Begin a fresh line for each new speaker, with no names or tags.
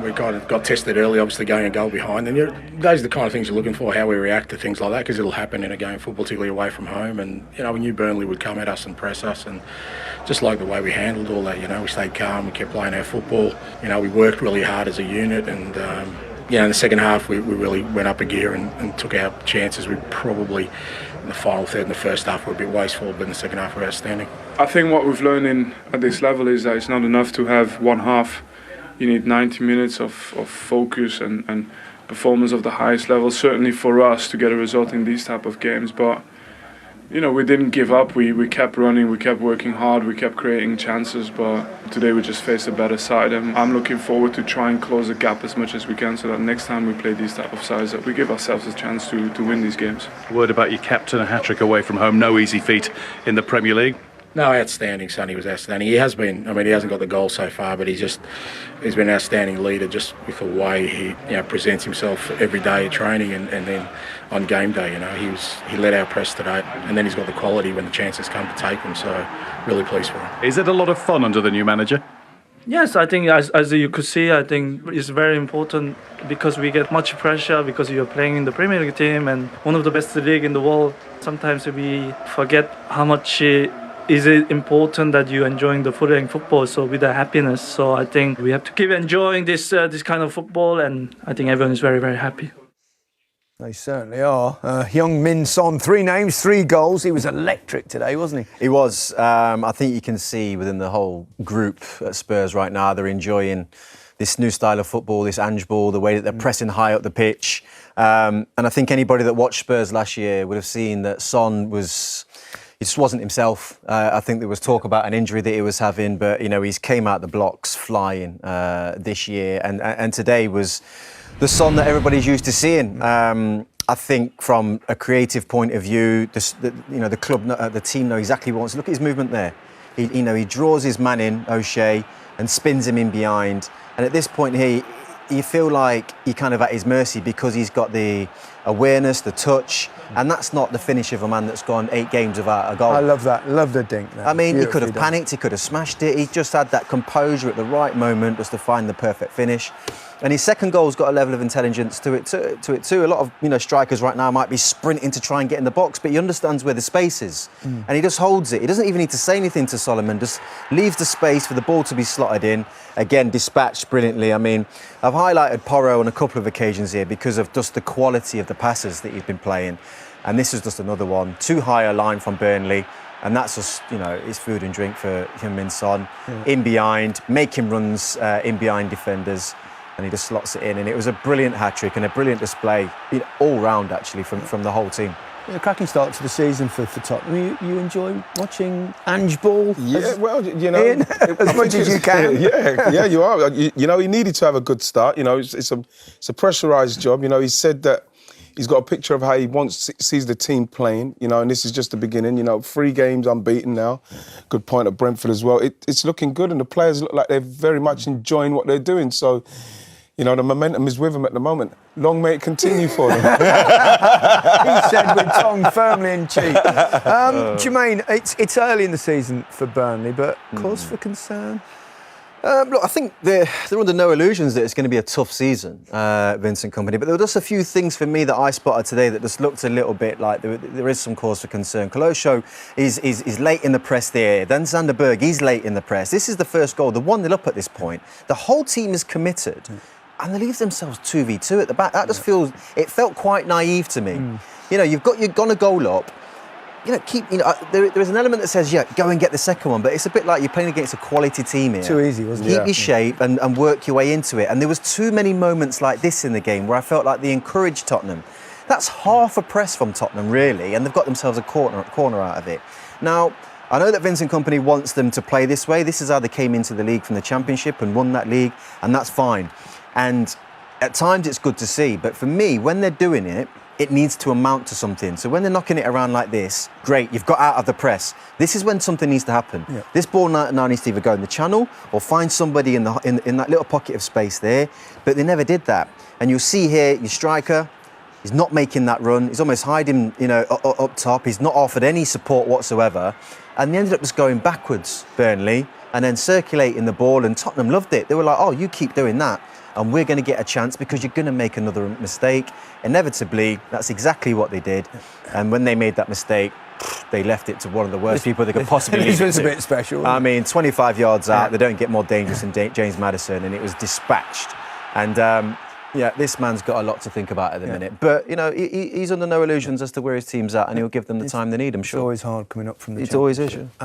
We kind of got tested early, obviously going a goal behind, and those are the kind of things you're looking for, how we react to things like that, because it'll happen in a game of football, particularly away from home. And we knew Burnley would come at us and press us, and just like the way we handled all that, we stayed calm, we kept playing our football. We worked really hard as a unit, and in the second half we really went up a gear and took our chances. We probably in the final third and the first half were a bit wasteful, but in the second half were outstanding.
I think what we've learned at this level is that it's not enough to have one half. You need 90 minutes of focus and performance of the highest level, certainly for us to get a result in these type of games. But we didn't give up. We kept running, we kept working hard, we kept creating chances. But today we just faced a better side, and I'm looking forward to try and close the gap as much as we can, so that next time we play these type of sides, that we give ourselves a chance to win these games.
Word about your captain, a hat-trick away from home, no easy feat in the Premier League.
No, outstanding, Sonny was outstanding. He has been. He hasn't got the goal so far, but he's been an outstanding leader just with the way he presents himself every day at training and then on game day. He led our press today, and then he's got the quality when the chances come to take them. So really pleased for him.
Is it a lot of fun under the new manager?
Yes, I think as you could see, I think it's very important because we get much pressure because you're playing in the Premier League team and one of the best league in the world. Sometimes we forget how much is it important that you're enjoying the football, so with the happiness. So I think we have to keep enjoying this kind of football, and I think everyone is very, very happy.
They certainly are. Heung-min Son, 3 names, 3 goals. He was electric today, wasn't he?
He was. I think you can see within the whole group at Spurs right now, they're enjoying this new style of football, this Ange ball, the way that they're pressing high up the pitch. And I think anybody that watched Spurs last year would have seen that Son he just wasn't himself. I think there was talk about an injury that he was having, but he's came out the blocks flying this year, and today was the Son that everybody's used to seeing. I think from a creative point of view, the club, the team know exactly what wants. Look at his movement there. He draws his man in, O'Shea, and spins him in behind. And at this point here, you feel like you're kind of at his mercy because he's got the awareness, the touch, and that's not the finish of a man that's gone 8 games without a goal.
I love that. Love the dink there.
He could have panicked, he could have smashed it. He just had that composure at the right moment just to find the perfect finish. And his second goal's got a level of intelligence to it too. A lot of strikers right now might be sprinting to try and get in the box, but he understands where the space is, and he just holds it. He doesn't even need to say anything to Solomon. Just leaves the space for the ball to be slotted in. Again, dispatched brilliantly. I've highlighted Porro on a couple of occasions here because of just the quality of the passes that he's been playing, and this is just another one. Too high a line from Burnley. And that's just, it's food and drink for Heung-min Son. In behind, making runs in behind defenders. And he just slots it in. And it was a brilliant hat-trick and a brilliant display, all round, actually, from the whole team.
A cracking start to the season for Tottenham. You enjoy watching Ange ball?
Yeah,
Ian, as much as you can.
Yeah, you are. He needed to have a good start. It's a pressurised job. He said that he's got a picture of how he sees the team playing, and this is just the beginning. 3 games unbeaten now. Good point at Brentford as well. It's looking good, and the players look like they're very much enjoying what they're doing. So, the momentum is with them at the moment. Long may it continue for them.
He said with tongue firmly in cheek. Jermaine, it's early in the season for Burnley, but cause for concern?
Look, I think they're under no illusions that it's going to be a tough season, Vincent Kompany. But there were just a few things for me that I spotted today that just looked a little bit like there is some cause for concern. Kolosho is late in the press there. Then Sander Berg, he's late in the press. This is the first goal. They're 1-0 up at this point. The whole team is committed. And they leave themselves 2v2 at the back. That just it felt quite naive to me. You've gone a goal up. There is an element that says, go and get the second one, but it's a bit like you're playing against a quality team here.
Too easy, wasn't it?
Keep your shape and work your way into it. And there was too many moments like this in the game where I felt like they encouraged Tottenham. That's half a press from Tottenham, really, and they've got themselves a corner out of it. Now, I know that Vincent Kompany wants them to play this way. This is how they came into the league from the Championship and won that league, and that's fine. And at times it's good to see, but for me, when they're doing it, it needs to amount to something. So when they're knocking it around like this, great, you've got out of the press. This is when something needs to happen. This ball now needs to either go in the channel or find somebody in that little pocket of space there, but they never did that. And you'll see here, your striker, he's not making that run. He's almost hiding, up top. He's not offered any support whatsoever. And they ended up just going backwards, Burnley, and then circulating the ball, and Tottenham loved it. They were like, oh, you keep doing that, and we're going to get a chance because you're going to make another mistake. Inevitably, that's exactly what they did. And when they made that mistake, they left it to one of the worst people they could possibly leave it to.
This was a bit special.
I mean, 25 yards out, they don't get more dangerous than James Maddison, and it was dispatched. And yeah, this man's got a lot to think about at the minute. But, you know, he's under no illusions as to where his team's at, and he'll give them the time they need, I'm sure.
It's always hard coming up from the
It always is.
Championship.